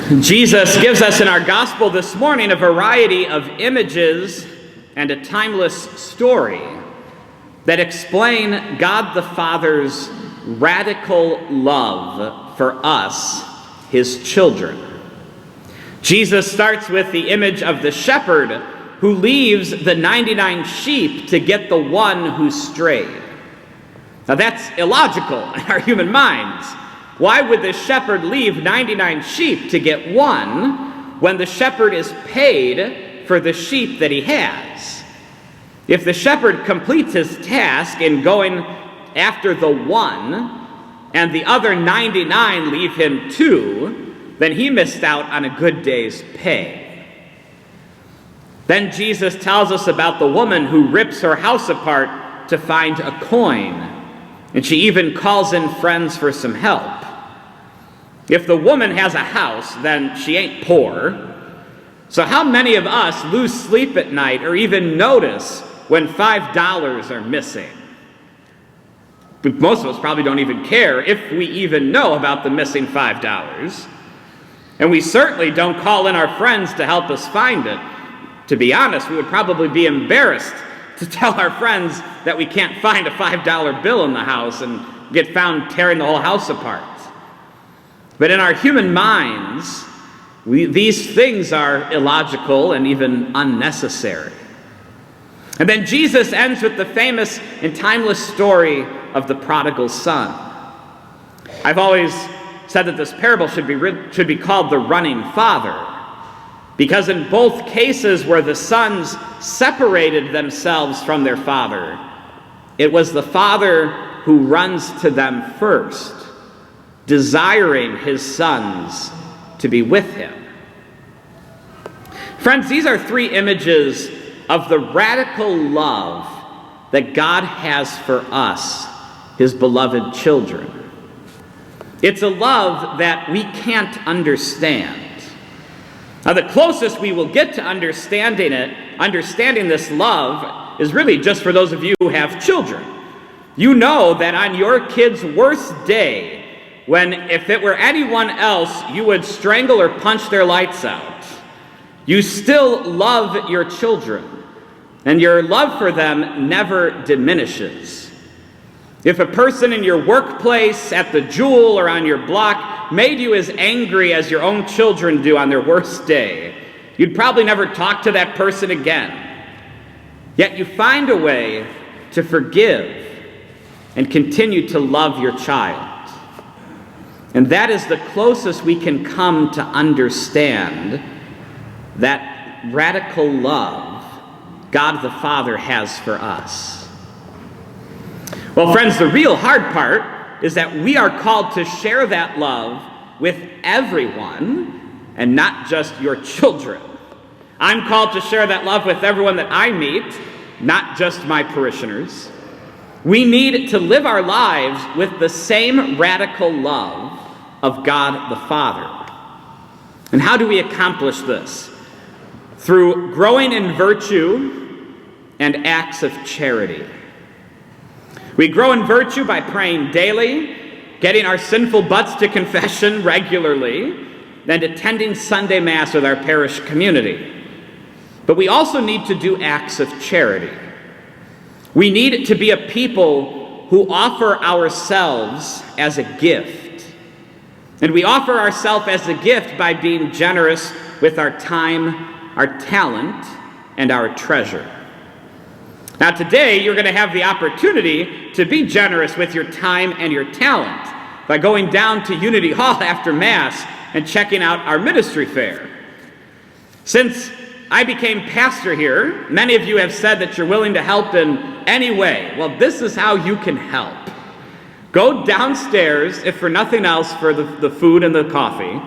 Jesus gives us in our gospel this morning a variety of images and a timeless story that explain God the Father's radical love for us, his children. Jesus starts with the image of the shepherd who leaves the 99 sheep to get the one who strayed. Now that's illogical in our human minds. Why would the shepherd leave 99 sheep to get one when the shepherd is paid for the sheep that he has? If the shepherd completes his task in going after the one and the other 99 leave him too, then he missed out on a good day's pay. Then Jesus tells us about the woman who rips her house apart to find a coin, and she even calls in friends for some help. If the woman has a house, then she ain't poor. So how many of us lose sleep at night or even notice when $5 are missing? Most of us probably don't even care if we even know about the missing $5. And we certainly don't call in our friends to help us find it. To be honest, we would probably be embarrassed to tell our friends that we can't find a $5 bill in the house and get found tearing the whole house apart. But in our human minds, these things are illogical and even unnecessary. And then Jesus ends with the famous and timeless story of the prodigal son. I've always said that this parable should be called the running father, because in both cases where the sons separated themselves from their father, it was the father who runs to them first, desiring his sons to be with him. Friends, these are three images of the radical love that God has for us, his beloved children. It's a love that we can't understand. Now, the closest we will get to understanding this love, is really just for those of you who have children. You know that on your kid's worst day, when if it were anyone else, you would strangle or punch their lights out, you still love your children, and your love for them never diminishes. If a person in your workplace, at the Jewel, or on your block made you as angry as your own children do on their worst day, you'd probably never talk to that person again. Yet you find a way to forgive and continue to love your child. And that is the closest we can come to understand that radical love God the Father has for us. Well, friends, the real hard part is that we are called to share that love with everyone and not just your children. I'm called to share that love with everyone that I meet, not just my parishioners. We need to live our lives with the same radical love of God the Father. And how do we accomplish this? Through growing in virtue and acts of charity. We grow in virtue by praying daily, getting our sinful butts to confession regularly, and attending Sunday Mass with our parish community. But we also need to do acts of charity. We need to be a people who offer ourselves as a gift. And we offer ourselves as a gift by being generous with our time, our talent, and our treasure. Now today, you're going to have the opportunity to be generous with your time and your talent by going down to Unity Hall after Mass and checking out our ministry fair. Since I became pastor here, many of you have said that you're willing to help in any way. Well, this is how you can help. Go downstairs, if for nothing else, for the food and the coffee,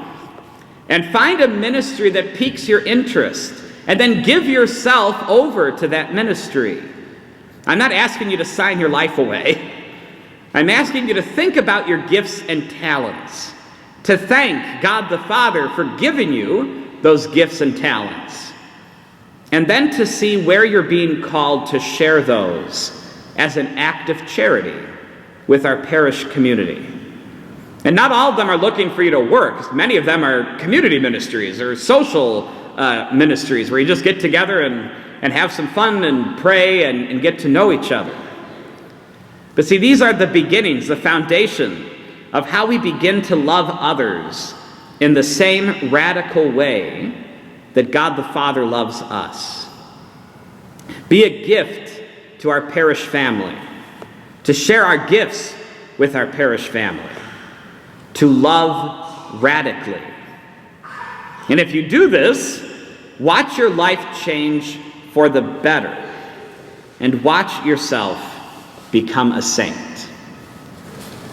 and find a ministry that piques your interest, and then give yourself over to that ministry. I'm not asking you to sign your life away. I'm asking you to think about your gifts and talents, to thank God the Father for giving you those gifts and talents, and then to see where you're being called to share those as an act of charity with our parish community. And not all of them are looking for you to work. Many of them are community ministries or social ministries where you just get together and have some fun and pray and get to know each other. But see, these are the beginnings, the foundation of how we begin to love others in the same radical way that God the Father loves us. Be a gift to our parish family, to share our gifts with our parish family, to love radically. And if you do this, watch your life change for the better, and watch yourself become a saint.